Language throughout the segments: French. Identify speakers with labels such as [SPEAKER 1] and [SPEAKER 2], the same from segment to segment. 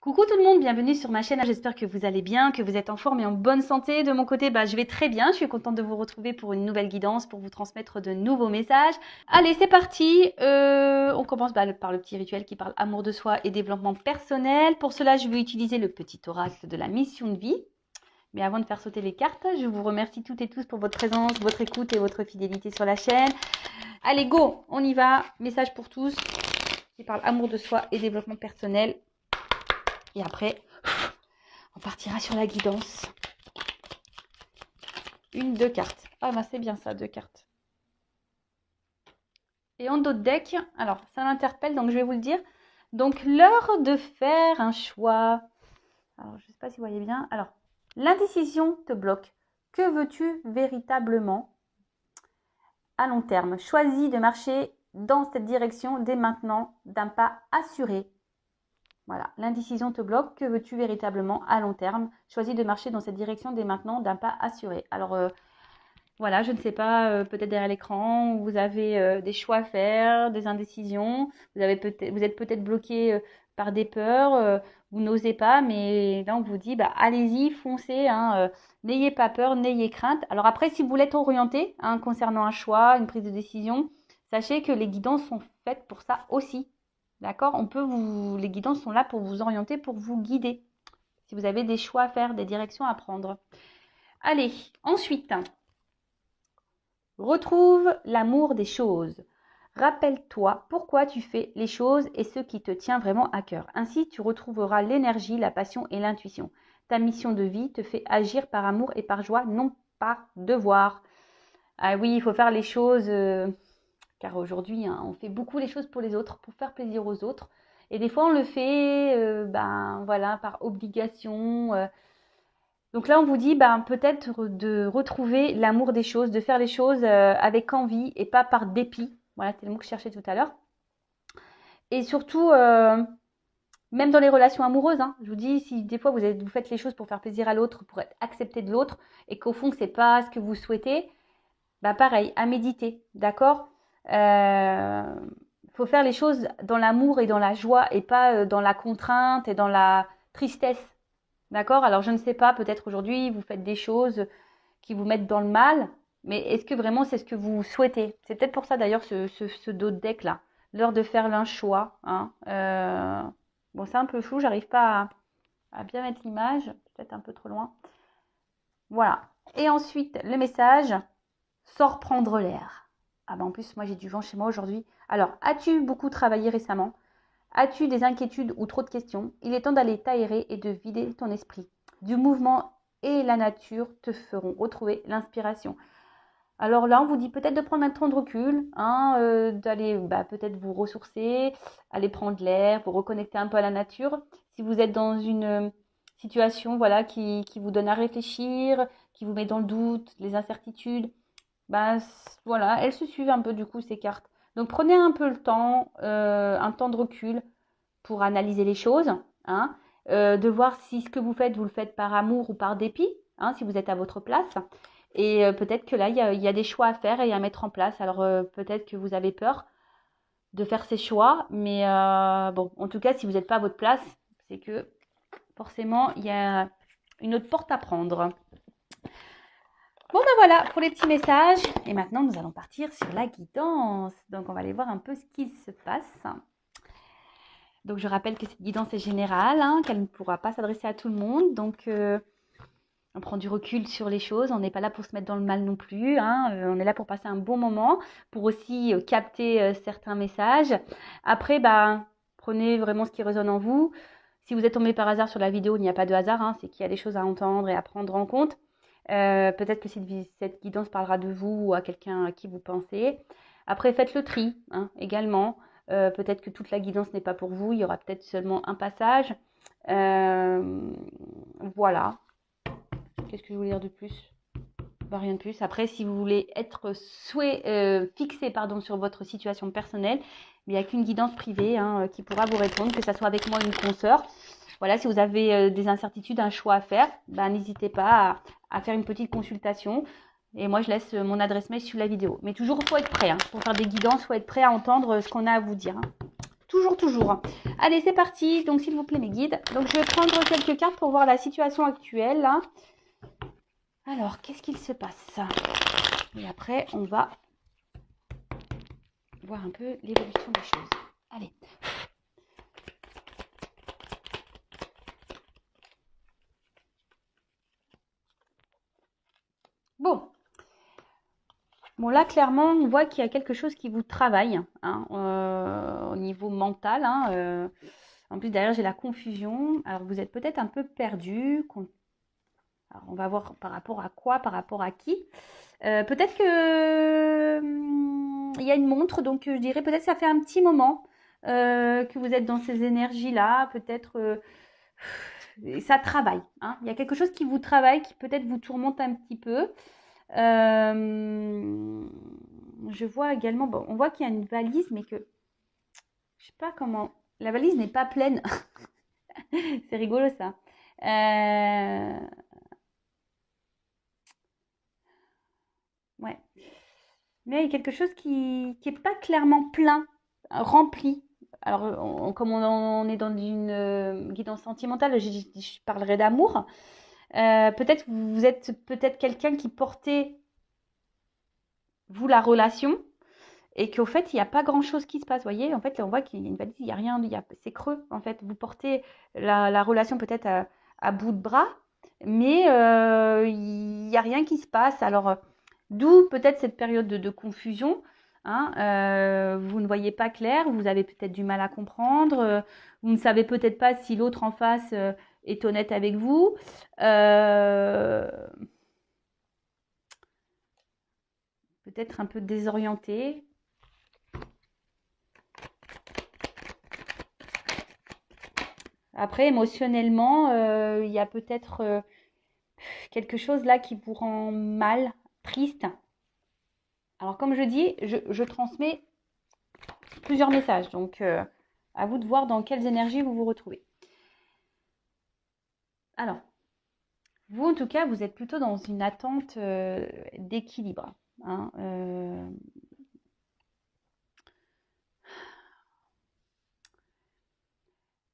[SPEAKER 1] Coucou tout le monde, bienvenue sur ma chaîne. J'espère que vous allez bien, que vous êtes en forme et en bonne santé. De mon côté, je vais très bien. Je suis contente de vous retrouver pour une nouvelle guidance, pour vous transmettre de nouveaux messages. Allez, c'est parti. On commence par le petit rituel qui parle amour de soi et développement personnel. Pour cela, je vais utiliser le petit oracle de la mission de vie. Mais avant de faire sauter les cartes, je vous remercie toutes et tous pour votre présence, votre écoute et votre fidélité sur la chaîne. Allez, go, on y va. Message pour tous qui parle amour de soi et développement personnel. Et après, on partira sur la guidance. Deux cartes. Ah c'est bien ça, 2 cartes. Et en dos de deck, alors ça m'interpelle, donc je vais vous le dire. Donc l'heure de faire un choix. Alors je ne sais pas si vous voyez bien. Alors, l'indécision te bloque. Que veux-tu véritablement à long terme? Choisis de marcher dans cette direction dès maintenant, d'un pas assuré. Voilà, l'indécision te bloque. Que veux-tu véritablement à long terme? Choisis de marcher dans cette direction dès maintenant d'un pas assuré. Alors, voilà, je ne sais pas, peut-être derrière l'écran, vous avez des choix à faire, des indécisions. Vous êtes peut-être bloqué par des peurs, vous n'osez pas, mais là, on vous dit, allez-y, foncez, n'ayez pas peur, n'ayez crainte. Alors après, si vous voulez être orienté concernant un choix, une prise de décision, sachez que les guidances sont faites pour ça aussi. D'accord? Les guidances sont là pour vous orienter, pour vous guider. Si vous avez des choix à faire, des directions à prendre. Allez, ensuite, retrouve l'amour des choses. Rappelle-toi pourquoi tu fais les choses et ce qui te tient vraiment à cœur. Ainsi, tu retrouveras l'énergie, la passion et l'intuition. Ta mission de vie te fait agir par amour et par joie, non par devoir. Ah oui, il faut faire les choses... car aujourd'hui, on fait beaucoup les choses pour les autres, pour faire plaisir aux autres. Et des fois, on le fait par obligation. Donc là, on vous dit peut-être de retrouver l'amour des choses, de faire les choses avec envie et pas par dépit. Voilà, c'est le mot que je cherchais tout à l'heure. Et surtout, même dans les relations amoureuses, je vous dis, si des fois vous faites les choses pour faire plaisir à l'autre, pour être accepté de l'autre, et qu'au fond, c'est pas ce que vous souhaitez, pareil, à méditer, d'accord? Faut faire les choses dans l'amour et dans la joie et pas dans la contrainte et dans la tristesse. D'accord? Alors, je ne sais pas, peut-être aujourd'hui, vous faites des choses qui vous mettent dans le mal, mais est-ce que vraiment c'est ce que vous souhaitez? C'est peut-être pour ça d'ailleurs ce dos de deck-là. L'heure de faire l'un choix. Bon, c'est un peu flou, j'arrive pas à bien mettre l'image, peut-être un peu trop loin. Voilà. Et ensuite, le message, sors prendre l'air. En plus, moi j'ai du vent chez moi aujourd'hui. Alors, as-tu beaucoup travaillé récemment? As-tu des inquiétudes ou trop de questions? Il est temps d'aller t'aérer et de vider ton esprit. Du mouvement et la nature te feront retrouver l'inspiration. Alors là, on vous dit peut-être de prendre un temps de recul, d'aller peut-être vous ressourcer, aller prendre l'air, vous reconnecter un peu à la nature. Si vous êtes dans une situation qui vous donne à réfléchir, qui vous met dans le doute, les incertitudes, elles se suivent un peu du coup ces cartes. Donc prenez un peu le temps, un temps de recul pour analyser les choses, de voir si ce que vous le faites par amour ou par dépit, si vous êtes à votre place. Et peut-être que là, il y a des choix à faire et à mettre en place. Alors peut-être que vous avez peur de faire ces choix, mais en tout cas, si vous n'êtes pas à votre place, c'est que forcément, il y a une autre porte à prendre. Bon voilà pour les petits messages. Et maintenant, nous allons partir sur la guidance. Donc, on va aller voir un peu ce qui se passe. Donc, je rappelle que cette guidance est générale, qu'elle ne pourra pas s'adresser à tout le monde. Donc, on prend du recul sur les choses. On n'est pas là pour se mettre dans le mal non plus. On est là pour passer un bon moment, pour aussi capter certains messages. Après, prenez vraiment ce qui résonne en vous. Si vous êtes tombé par hasard sur la vidéo, il n'y a pas de hasard. C'est qu'il y a des choses à entendre et à prendre en compte. Peut-être que cette guidance parlera de vous ou à quelqu'un à qui vous pensez. Après, faites le tri également. Peut-être que toute la guidance n'est pas pour vous. Il y aura peut-être seulement un passage. Voilà. Qu'est-ce que je voulais dire de plus? Rien de plus. Après, si vous voulez être fixé sur votre situation personnelle, il n'y a qu'une guidance privée qui pourra vous répondre, que ce soit avec moi ou une consoeur. Voilà, si vous avez des incertitudes, un choix à faire, n'hésitez pas à faire une petite consultation. Et moi, je laisse mon adresse mail sous la vidéo. Mais toujours, il faut être prêt. Pour faire des guidances, il faut être prêt à entendre ce qu'on a à vous dire. Toujours, toujours. Allez, c'est parti. Donc, s'il vous plaît, mes guides. Donc, je vais prendre quelques cartes pour voir la situation actuelle. Là. Alors, qu'est-ce qu'il se passe? Et après, on va voir un peu l'évolution des choses. Allez. Bon. Bon, là, clairement, on voit qu'il y a quelque chose qui vous travaille hein, au niveau mental. Hein, en plus, derrière, j'ai la confusion. Alors, vous êtes peut-être un peu perdu. Alors, on va voir par rapport à quoi, par rapport à qui. Peut-être que il y a une montre, donc je dirais peut-être que ça fait un petit moment que vous êtes dans ces énergies-là. Peut-être ça travaille. Hein. Il y a quelque chose qui vous travaille, qui peut-être vous tourmente un petit peu. Je vois également, bon, on voit qu'il y a une valise, mais que je sais pas comment. La valise n'est pas pleine. C'est rigolo ça. Ouais. Mais il y a quelque chose qui est pas clairement plein, rempli. Alors, comme on est dans une guidance sentimentale, je parlerai d'amour. Peut-être vous êtes peut-être quelqu'un qui portait, vous, la relation, et qu'au fait, il n'y a pas grand-chose qui se passe. Vous voyez, en fait, là, on voit qu'il y a une valise, il n'y a rien, c'est creux. En fait, vous portez la relation peut-être à bout de bras, mais il n'y a rien qui se passe. Alors, d'où peut-être cette période de confusion. Hein, vous ne voyez pas clair, vous avez peut-être du mal à comprendre, vous ne savez peut-être pas si l'autre en face est honnête avec vous. Peut-être un peu désorienté. Après, émotionnellement, il y a peut-être quelque chose là qui vous rend mal, triste. Alors, comme je dis, je transmets plusieurs messages. Donc, à vous de voir dans quelles énergies vous vous retrouvez. Alors, vous, en tout cas, vous êtes plutôt dans une attente d'équilibre. Hein,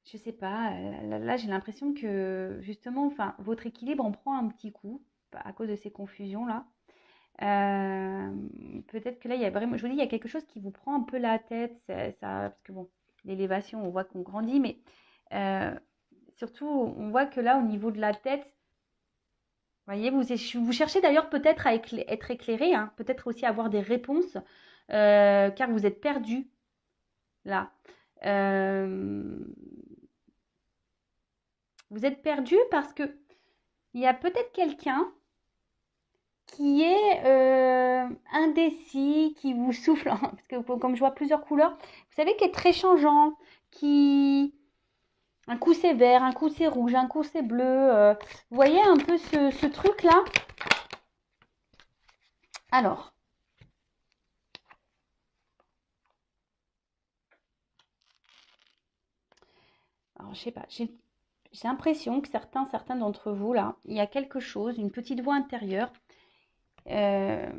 [SPEAKER 1] je sais pas, là j'ai l'impression que justement, enfin, votre équilibre en prend un petit coup à cause de ces confusions-là. Peut-être que là, il y a vraiment, je vous dis, il y a quelque chose qui vous prend un peu la tête, parce que bon, l'élévation, on voit qu'on grandit, mais euh, surtout, on voit que là, au niveau de la tête, vous voyez, vous cherchez d'ailleurs peut-être à être éclairé, hein, peut-être aussi avoir des réponses, car vous êtes perdu là. Euh, vous êtes perdu parce que il y a peut-être quelqu'un qui est indécis, qui vous souffle, parce que comme je vois plusieurs couleurs, vous savez, qui est très changeant, qui... Un coup c'est vert, un coup c'est rouge, un coup c'est bleu. Vous voyez un peu ce truc-là? Alors, je sais pas, j'ai l'impression que certains d'entre vous, là, il y a quelque chose, une petite voix intérieure euh,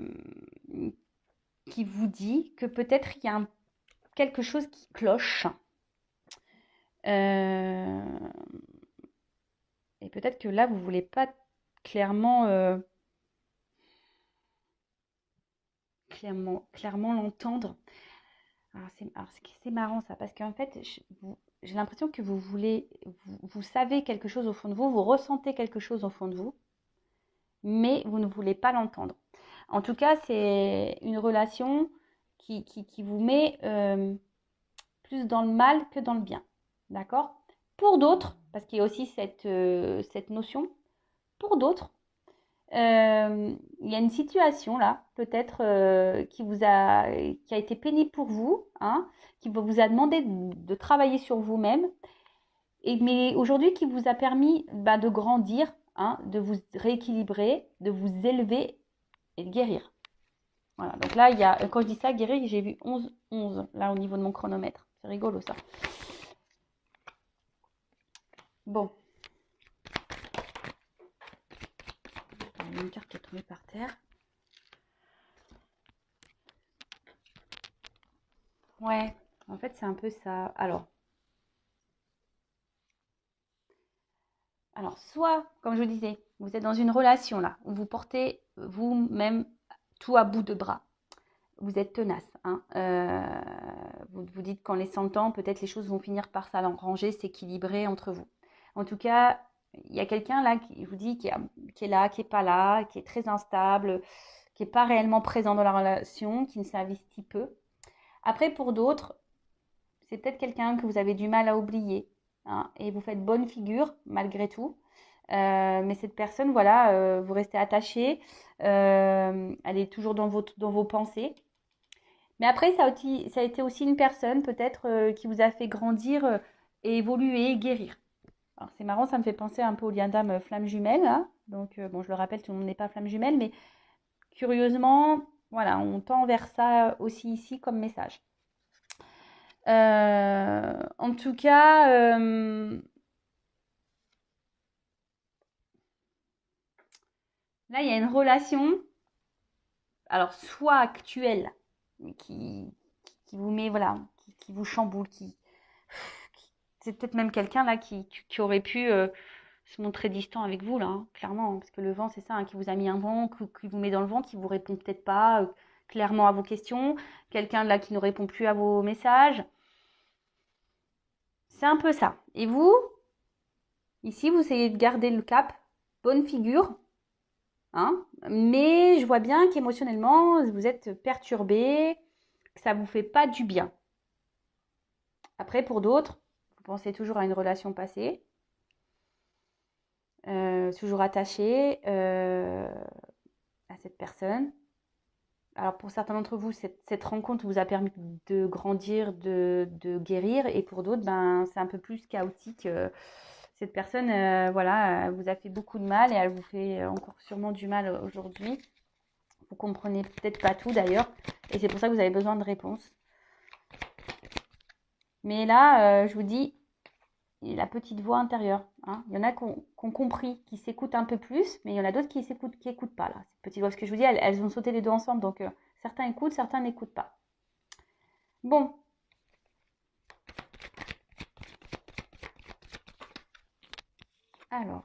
[SPEAKER 1] qui vous dit que peut-être il y a quelque chose qui cloche. Euh, et peut-être que là, vous voulez pas clairement, clairement l'entendre. C'est marrant ça, parce qu'en fait, j'ai l'impression que vous voulez, vous savez quelque chose au fond de vous, vous ressentez quelque chose au fond de vous, mais vous ne voulez pas l'entendre. En tout cas, c'est une relation qui vous met plus dans le mal que dans le bien. D'accord? Pour d'autres, parce qu'il y a aussi cette notion, pour d'autres, il y a une situation là, peut-être qui a été pénible pour vous, hein, qui vous a demandé de travailler sur vous-même, mais aujourd'hui qui vous a permis de grandir, hein, de vous rééquilibrer, de vous élever et de guérir. Voilà, donc là, quand je dis ça, guérir, j'ai vu 11 là au niveau de mon chronomètre. C'est rigolo ça. Bon. Il y a une carte qui est tombée par terre. Ouais, En fait, c'est un peu ça. Alors, soit, comme je vous disais, vous êtes dans une relation là, où vous portez vous-même tout à bout de bras. Vous êtes tenace. Hein. Vous vous dites qu'en laissant le temps, peut-être les choses vont finir par s'arranger, s'équilibrer entre vous. En tout cas, il y a quelqu'un là qui je vous dit qui est là, qui est pas là, qui est très instable, qui n'est pas réellement présent dans la relation, qui ne s'investit peu. Après, pour d'autres, c'est peut-être quelqu'un que vous avez du mal à oublier. Hein, et vous faites bonne figure malgré tout. Mais cette personne, voilà, vous restez attaché. Elle est toujours dans vos pensées. Mais après, ça a été aussi une personne peut-être qui vous a fait grandir et évoluer, guérir. Alors c'est marrant, ça me fait penser un peu au lien d'âme flamme jumelle. Hein. Donc bon, je le rappelle, tout le monde n'est pas flamme jumelle, mais curieusement, voilà, on tend vers ça aussi ici comme message. En tout cas, là, il y a une relation, alors soit actuelle, mais qui vous met, voilà, qui vous chamboule, c'est peut-être même quelqu'un là qui aurait pu se montrer distant avec vous, là, hein, clairement, hein, parce que le vent, c'est ça, hein, qui vous a mis un vent, qui vous met dans le vent, qui vous répond peut-être pas clairement à vos questions, quelqu'un là qui ne répond plus à vos messages. C'est un peu ça. Et vous, ici, vous essayez de garder le cap, bonne figure, hein, mais je vois bien qu'émotionnellement, vous êtes perturbé, que ça vous fait pas du bien. Après, pour d'autres, vous pensez toujours à une relation passée, toujours attaché à cette personne. Alors pour certains d'entre vous, cette rencontre vous a permis de grandir, de guérir, et pour d'autres, ben, c'est un peu plus chaotique. Cette personne, voilà, elle vous a fait beaucoup de mal et elle vous fait encore sûrement du mal aujourd'hui. Vous comprenez peut-être pas tout d'ailleurs, et c'est pour ça que vous avez besoin de réponses. Mais là, je vous dis, la petite voix intérieure. Hein. Il y en a qui ont compris, qui s'écoutent un peu plus, mais il y en a d'autres qui écoutent pas là. Cette petite voix, parce que je vous dis, elles ont sauté les deux ensemble, donc certains écoutent, certains n'écoutent pas. Bon. Alors.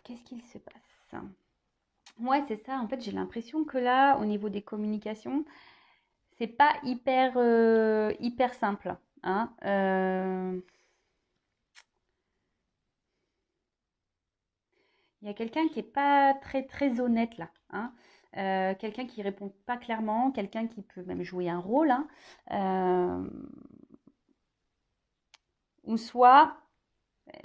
[SPEAKER 1] Qu'est-ce qu'il se passe? Ouais, c'est ça. En fait, j'ai l'impression que là, au niveau des communications, c'est pas hyper simple. Hein. Il y a quelqu'un qui est pas très honnête là. Hein. Quelqu'un qui répond pas clairement, quelqu'un qui peut même jouer un rôle. Hein. Ou soit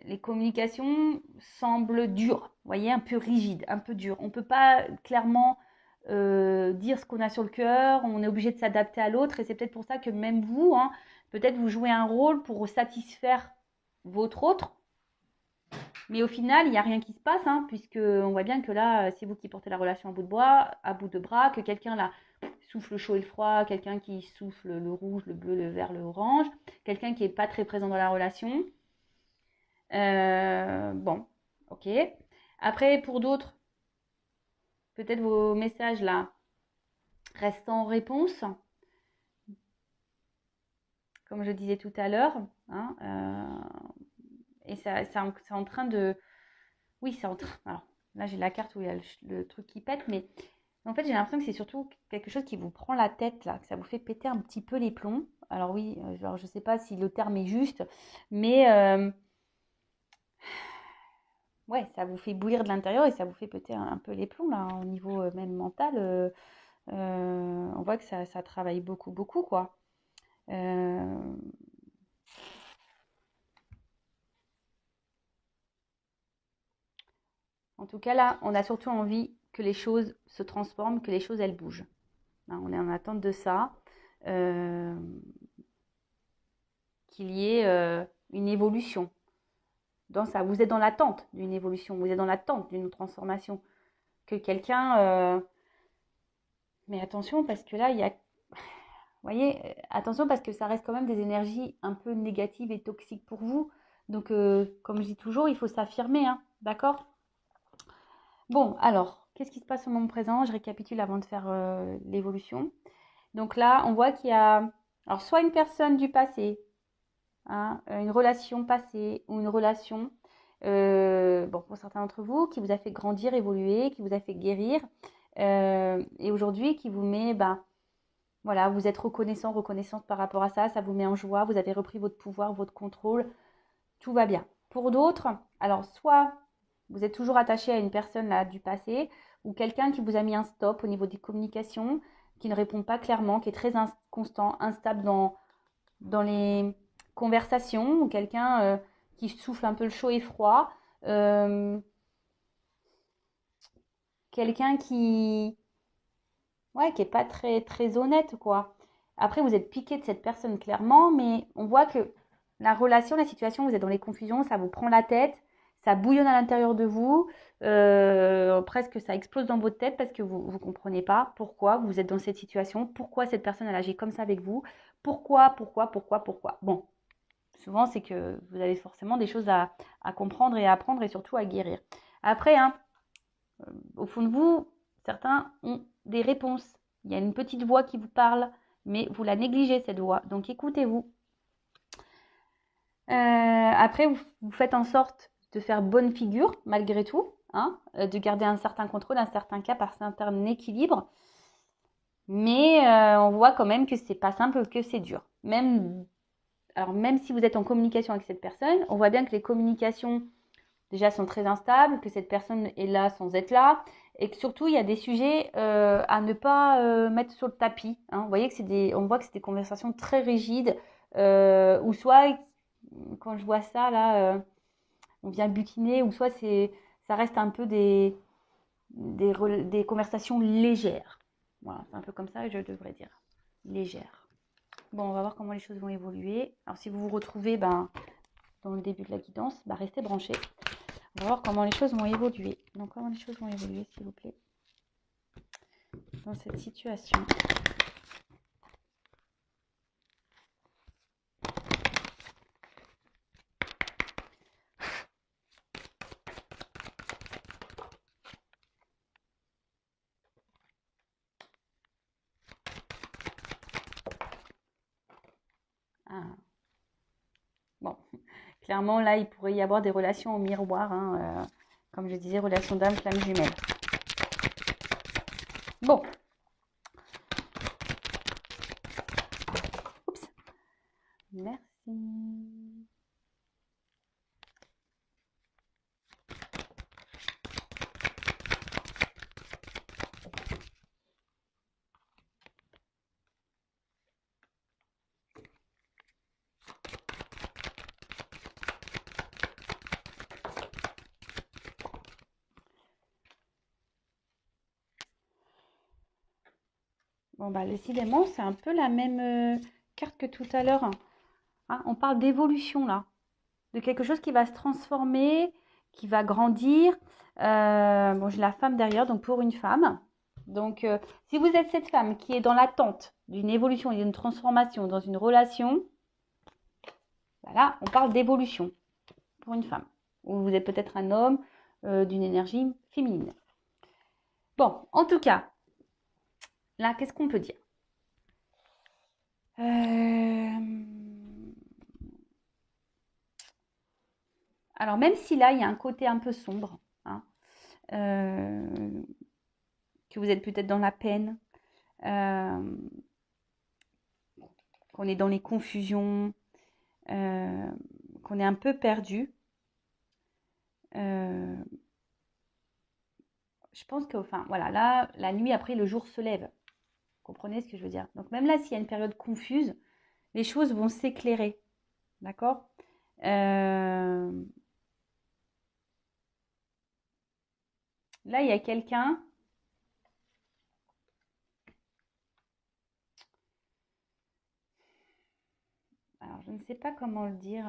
[SPEAKER 1] les communications semblent dures, vous voyez, un peu rigides, un peu dures. On ne peut pas clairement dire ce qu'on a sur le cœur, on est obligé de s'adapter à l'autre, et c'est peut-être pour ça que même vous, hein, peut-être vous jouez un rôle pour satisfaire votre autre, mais au final, il n'y a rien qui se passe, hein, puisque on voit bien que là, c'est vous qui portez la relation à bout de bras, que quelqu'un là souffle le chaud et le froid, quelqu'un qui souffle le rouge, le bleu, le vert, le orange, quelqu'un qui n'est pas très présent dans la relation. Bon, ok. Après, pour d'autres, peut-être vos messages là restent en réponse, comme je disais tout à l'heure. Hein, et c'est en train de... Oui, c'est en train... Alors, là, j'ai la carte où il y a le truc qui pète, mais en fait, j'ai l'impression que c'est surtout quelque chose qui vous prend la tête, là, que ça vous fait péter un petit peu les plombs. Alors oui, alors, je ne sais pas si le terme est juste, mais... ouais, ça vous fait bouillir de l'intérieur et ça vous fait péter un peu les plombs, là, au niveau même mental. On voit que ça travaille beaucoup, quoi. Euh, En tout cas, là, on a surtout envie que les choses se transforment, que les choses, elles bougent. Hein, on est en attente de ça. Euh, Qu'il y ait une évolution dans ça. Vous êtes dans l'attente d'une évolution, vous êtes dans l'attente d'une transformation. Que quelqu'un... Mais attention, parce que là, il y a... Vous voyez, attention parce que ça reste quand même des énergies un peu négatives et toxiques pour vous. Donc, comme je dis toujours, il faut s'affirmer, hein, d'accord? Bon, alors, qu'est-ce qui se passe au moment présent? Je récapitule avant de faire l'évolution. Donc là, on voit qu'il y a, alors, soit une personne du passé, hein, une relation passée ou une relation, bon, pour certains d'entre vous, qui vous a fait grandir, évoluer, qui vous a fait guérir, et aujourd'hui qui vous met, ben, voilà, vous êtes reconnaissant, reconnaissante par rapport à ça, ça vous met en joie, vous avez repris votre pouvoir, votre contrôle, tout va bien. Pour d'autres, alors soit vous êtes toujours attaché à une personne là du passé ou quelqu'un qui vous a mis un stop au niveau des communications, qui ne répond pas clairement, qui est très inconstant, instable dans les conversations, ou quelqu'un qui souffle un peu le chaud et froid, euh, quelqu'un ouais, qui est pas très très honnête quoi. Après, vous êtes piqué de cette personne clairement, mais on voit que la relation, la situation, vous êtes dans les confusions, ça vous prend la tête, ça bouillonne à l'intérieur de vous, presque ça explose dans votre tête parce que vous ne comprenez pas pourquoi vous êtes dans cette situation, pourquoi cette personne elle agit comme ça avec vous, pourquoi. Bon, souvent c'est que vous avez forcément des choses à comprendre et à apprendre et surtout à guérir. Après, hein, au fond de vous, certains ont des réponses. Il y a une petite voix qui vous parle, mais vous la négligez cette voix. Donc écoutez-vous. Après, vous faites en sorte de faire bonne figure malgré tout, hein, de garder un certain contrôle, un certain cap, un certain équilibre. Mais on voit quand même que c'est pas simple, que c'est dur. Alors même si vous êtes en communication avec cette personne, on voit bien que les communications déjà sont très instables, que cette personne est là sans être là, et que surtout il y a des sujets à ne pas mettre sur le tapis, hein. Vous voyez que on voit que c'est des conversations très rigides, ou soit quand je vois ça là, on vient butiner, ou soit ça reste un peu des conversations légères. Voilà, c'est un peu comme ça que je devrais dire, légères. Bon, on va voir comment les choses vont évoluer. Alors si vous vous retrouvez dans le début de la guidance, restez branchés. On va voir comment les choses vont évoluer. Donc, comment les choses vont évoluer, s'il vous plaît, dans cette situation. Ah. Bon, clairement, là, il pourrait y avoir des relations en miroir, hein, comme je disais, relation d'âme, flamme jumelle. Bon. Oups. Merci. Bon, décidément, c'est un peu la même carte que tout à l'heure. Hein, on parle d'évolution, là. De quelque chose qui va se transformer, qui va grandir. Bon, j'ai la femme derrière, donc pour une femme. Donc, si vous êtes cette femme qui est dans l'attente d'une évolution et d'une transformation dans une relation, voilà, on parle d'évolution pour une femme. Ou vous êtes peut-être un homme d'une énergie féminine. Bon, en tout cas, là, qu'est-ce qu'on peut dire? Alors, même si là, il y a un côté un peu sombre, hein, que vous êtes peut-être dans la peine, qu'on est dans les confusions, qu'on est un peu perdu, je pense que, enfin, voilà, là, la nuit après, le jour se lève. Vous comprenez ce que je veux dire? Donc, même là, s'il y a une période confuse, les choses vont s'éclairer. D'accord? Là, il y a quelqu'un. Alors, je ne sais pas comment le dire.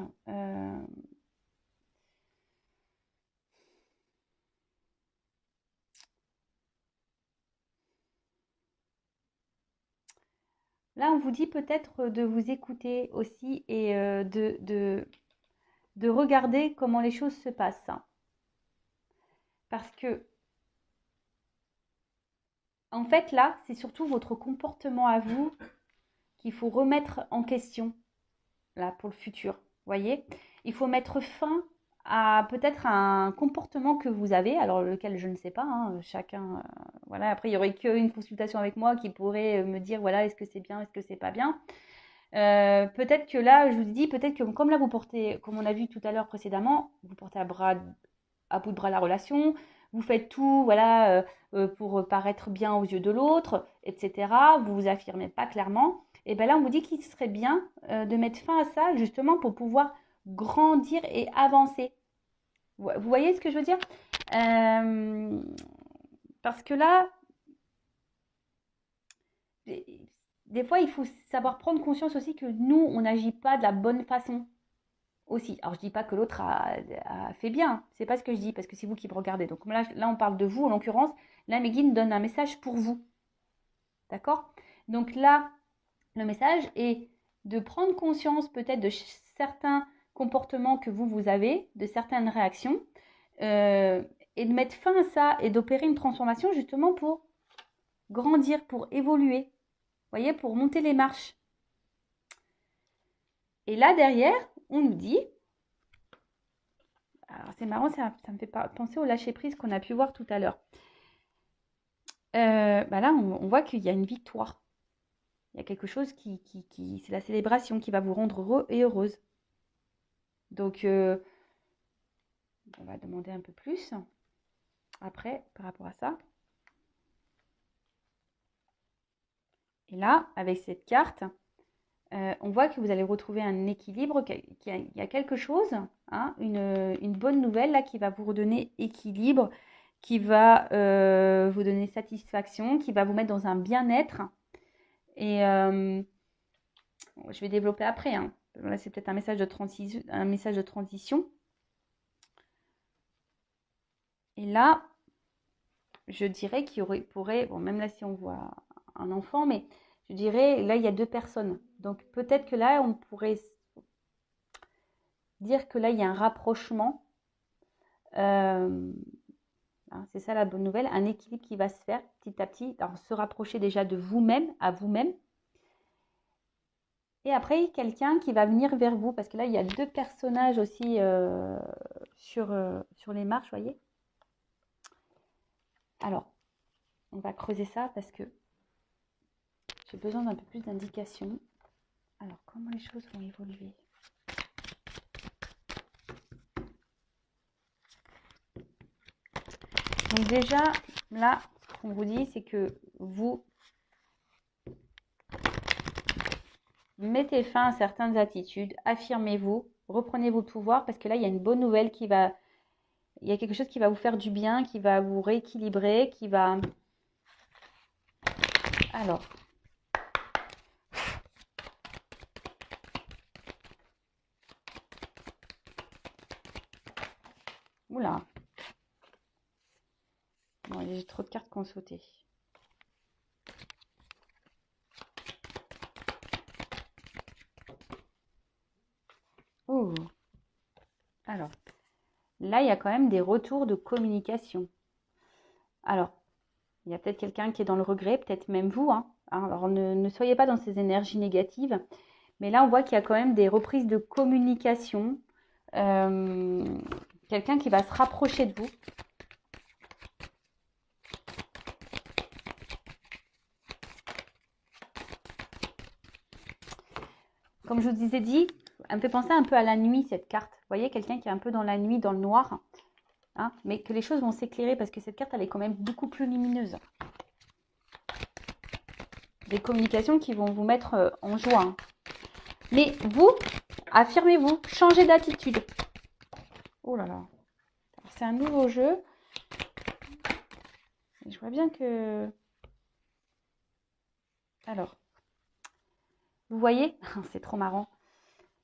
[SPEAKER 1] Là, on vous dit peut-être de vous écouter aussi et de regarder comment les choses se passent. Parce que, en fait, là, c'est surtout votre comportement à vous qu'il faut remettre en question, là, pour le futur. Voyez, il faut mettre fin à peut-être un comportement que vous avez, alors lequel je ne sais pas, hein, chacun, voilà, après il n'y aurait qu'une consultation avec moi qui pourrait me dire, voilà, est-ce que c'est bien, est-ce que c'est pas bien. Peut-être que là, je vous dis, peut-être que comme là vous portez, comme on a vu tout à l'heure précédemment, vous portez à bout de bras la relation, vous faites tout, voilà, pour paraître bien aux yeux de l'autre, etc. Vous vous affirmez pas clairement. Et bien là, on vous dit qu'il serait bien de mettre fin à ça, justement, pour pouvoir grandir et avancer. Vous voyez ce que je veux dire? Parce que là, des fois, il faut savoir prendre conscience aussi que nous, on n'agit pas de la bonne façon aussi. Alors, je dis pas que l'autre a fait bien. C'est pas ce que je dis, parce que c'est vous qui me regardez. Donc là, on parle de vous, en l'occurrence. Là, Meguine donne un message pour vous. D'accord? Donc là, le message est de prendre conscience peut-être de certains comportements que vous avez, de certaines réactions, et de mettre fin à ça et d'opérer une transformation justement pour grandir, pour évoluer, vous voyez, pour monter les marches. Et là, derrière, on nous dit, alors c'est marrant, ça me fait penser au lâcher-prise qu'on a pu voir tout à l'heure. Là, on voit qu'il y a une victoire. Il y a quelque chose qui c'est la célébration qui va vous rendre heureux et heureuse. Donc, on va demander un peu plus après par rapport à ça. Et là, avec cette carte, on voit que vous allez retrouver un équilibre, qu'il y a quelque chose, hein, une bonne nouvelle là qui va vous redonner équilibre, qui va vous donner satisfaction, qui va vous mettre dans un bien-être. Et je vais développer après. Hein. Là, c'est peut-être un message de transition. Et là, je dirais qu'il pourrait, bon, même là si on voit un enfant, mais je dirais, là, il y a deux personnes. Donc, peut-être que là, on pourrait dire que là, il y a un rapprochement. C'est ça la bonne nouvelle, un équilibre qui va se faire petit à petit. Alors, se rapprocher déjà de vous-même, à vous-même. Et après, quelqu'un qui va venir vers vous. Parce que là, il y a deux personnages aussi sur les marches, vous voyez. Alors, on va creuser ça parce que j'ai besoin d'un peu plus d'indications. Alors, comment les choses vont évoluer? Donc déjà, là, ce qu'on vous dit, c'est que vous mettez fin à certaines attitudes, affirmez-vous, reprenez vos pouvoirs, parce que là, il y a une bonne nouvelle il y a quelque chose qui va vous faire du bien, qui va vous rééquilibrer, qui va... Alors... Oula. Bon, j'ai trop de cartes qui ont sauté. Oh. Alors, là, il y a quand même des retours de communication. Alors, il y a peut-être quelqu'un qui est dans le regret, peut-être même vous. Hein. Alors, ne soyez pas dans ces énergies négatives. Mais là, on voit qu'il y a quand même des reprises de communication. Quelqu'un qui va se rapprocher de vous. Comme je vous ai dit, elle me fait penser un peu à la nuit, cette carte. Vous voyez, quelqu'un qui est un peu dans la nuit, dans le noir. Hein, mais que les choses vont s'éclairer parce que cette carte, elle est quand même beaucoup plus lumineuse. Des communications qui vont vous mettre en joie. Hein. Mais vous, affirmez-vous, changez d'attitude. Oh là là. C'est un nouveau jeu. Et je vois bien que... Alors, vous voyez, c'est trop marrant.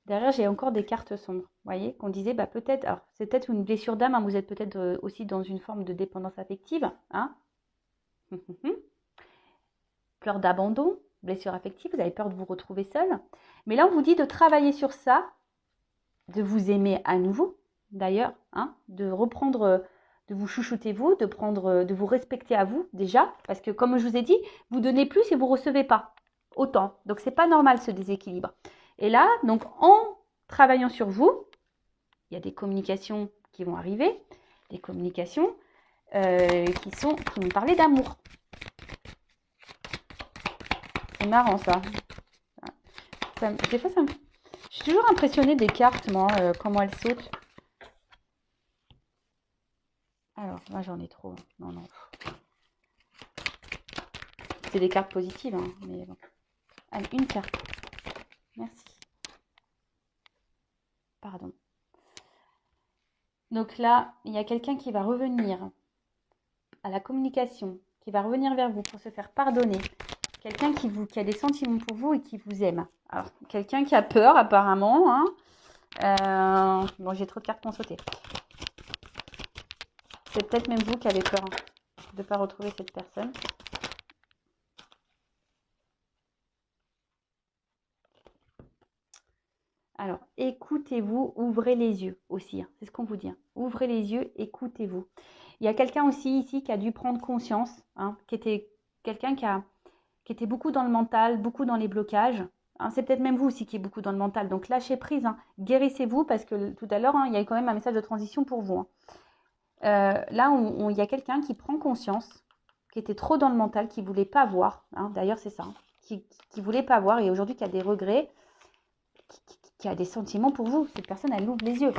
[SPEAKER 1] Derrière, j'ai encore des cartes sombres. Vous voyez, qu'on disait, bah peut-être, alors c'est peut-être une blessure d'âme, hein, vous êtes peut-être aussi dans une forme de dépendance affective. Hein. Peur d'abandon, blessure affective, vous avez peur de vous retrouver seul. Mais là, on vous dit de travailler sur ça, de vous aimer à nouveau, d'ailleurs, hein, de reprendre, de vous chouchouter vous, de vous respecter à vous déjà, parce que comme je vous ai dit, vous donnez plus et vous recevez pas autant. Donc c'est pas normal ce déséquilibre. Et là, donc en travaillant sur vous, il y a des communications qui vont arriver, des communications qui vont parler d'amour. C'est marrant ça. Des fois, je suis toujours impressionnée des cartes, moi, comment elles sautent. Alors, moi j'en ai trop. Non, non. C'est des cartes positives, hein, mais bon. Allez, une carte. Merci. Pardon. Donc là, il y a quelqu'un qui va revenir à la communication, qui va revenir vers vous pour se faire pardonner. Quelqu'un qui a des sentiments pour vous et qui vous aime. Alors, quelqu'un qui a peur apparemment. Hein. Bon, j'ai trop de cartes qui ont sauté. C'est peut-être même vous qui avez peur de ne pas retrouver cette personne. Alors, écoutez-vous, ouvrez les yeux aussi. Hein, c'est ce qu'on vous dit. Hein. Ouvrez les yeux, écoutez-vous. Il y a quelqu'un aussi ici qui a dû prendre conscience, hein, qui était quelqu'un qui était beaucoup dans le mental, beaucoup dans les blocages. Hein, c'est peut-être même vous aussi qui êtes beaucoup dans le mental. Donc, lâchez prise, hein, guérissez-vous parce que tout à l'heure, hein, il y a eu quand même un message de transition pour vous. Hein. Là, il y a quelqu'un qui prend conscience, qui était trop dans le mental, qui ne voulait pas voir. Hein, d'ailleurs, c'est ça. Hein, qui ne voulait pas voir et aujourd'hui qui a des regrets, qui a des sentiments pour vous. Cette personne, elle ouvre les yeux.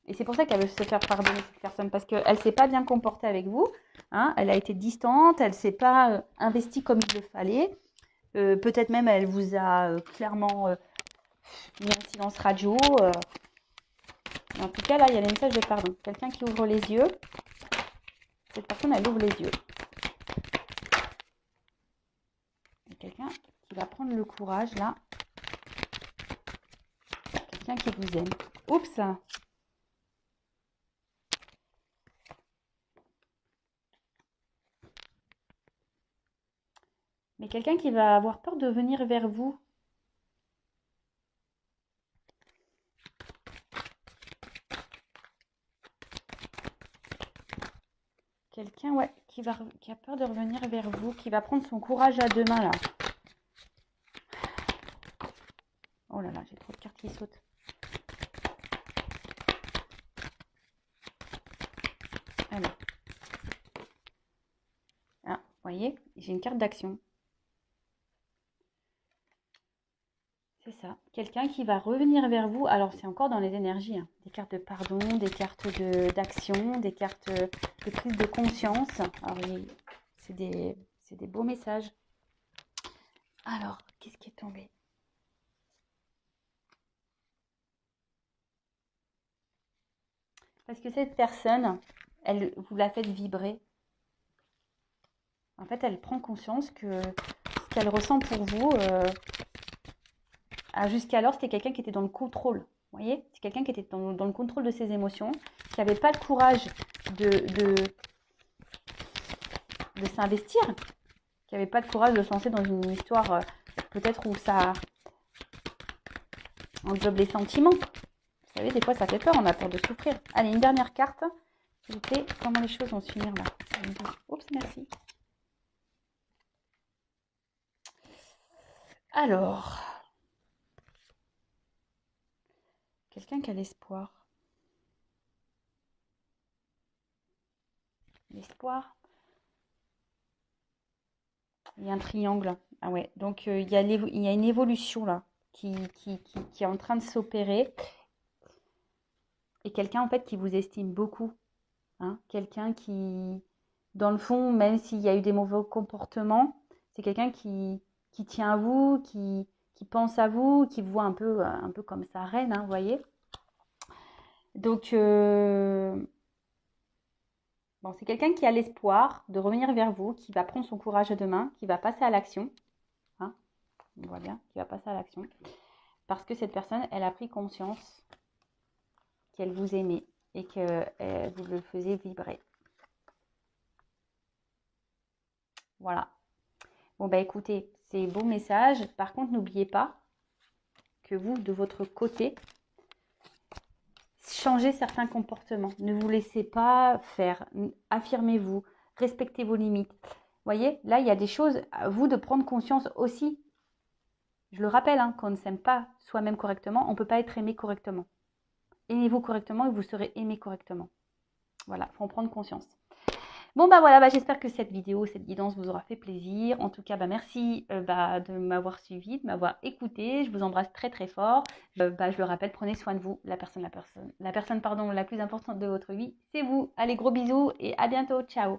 [SPEAKER 1] Et c'est pour ça qu'elle veut se faire pardonner, cette personne, parce qu'elle ne s'est pas bien comportée avec vous. Hein, elle a été distante, elle ne s'est pas investie comme il le fallait. Peut-être même, elle vous a clairement mis en silence radio. En tout cas, là, il y a le message de pardon. Quelqu'un qui ouvre les yeux. Cette personne, elle ouvre les yeux. Il y a quelqu'un qui va prendre le courage, là. Quelqu'un qui vous aime. Oups! Mais quelqu'un qui va avoir peur de venir vers vous. Quelqu'un, ouais, qui a peur de revenir vers vous, qui va prendre son courage à deux mains, là. Oh là là, j'ai trop de cartes qui sautent. Alors. Ah, vous voyez, j'ai une carte d'action. C'est ça. Quelqu'un qui va revenir vers vous. Alors, c'est encore dans les énergies. Hein. Des cartes de pardon, des cartes d'action, des cartes de prise de conscience. Alors, c'est des beaux messages. Alors, qu'est-ce qui est tombé? Parce que cette personne, vous la faites vibrer. En fait, elle prend conscience que ce qu'elle ressent pour vous, jusqu'alors, c'était quelqu'un qui était dans le contrôle. Vous voyez? C'est quelqu'un qui était dans le contrôle de ses émotions, qui n'avait pas le courage de s'investir, qui n'avait pas le courage de se lancer dans une histoire peut-être où ça englobe les sentiments. Vous savez, des fois, ça fait peur, on a peur de souffrir. Allez, une dernière carte. S'il vous plaît, comment les choses vont se finir là? Oups, merci. Alors, quelqu'un qui a l'espoir. L'espoir. Il y a un triangle. Ah ouais, donc il y a une évolution là qui est en train de s'opérer. Et quelqu'un en fait qui vous estime beaucoup. Hein, quelqu'un qui, dans le fond, même s'il y a eu des mauvais comportements, c'est quelqu'un qui tient à vous, qui pense à vous, qui vous voit un peu comme sa reine, hein, vous voyez. Donc, bon, c'est quelqu'un qui a l'espoir de revenir vers vous, qui va prendre son courage à deux mains, qui va passer à l'action. Hein, on voit bien, qui va passer à l'action. Parce que cette personne, elle a pris conscience qu'elle vous aimait et que vous le faisiez vibrer. Voilà. Bon, bah écoutez, c'est beau message. Par contre, n'oubliez pas que vous, de votre côté, changez certains comportements. Ne vous laissez pas faire. Affirmez-vous. Respectez vos limites. Vous voyez, là, il y a des choses à vous de prendre conscience aussi. Je le rappelle, hein, quand on ne s'aime pas soi-même correctement, on ne peut pas être aimé correctement. Aimez-vous correctement et vous serez aimé correctement. Voilà, il faut en prendre conscience. Bon, bah voilà, j'espère que cette vidéo, cette guidance vous aura fait plaisir. En tout cas, merci de m'avoir suivi, de m'avoir écouté. Je vous embrasse très très fort. Je le rappelle, prenez soin de vous. La personne la plus importante de votre vie, c'est vous. Allez, gros bisous et à bientôt. Ciao.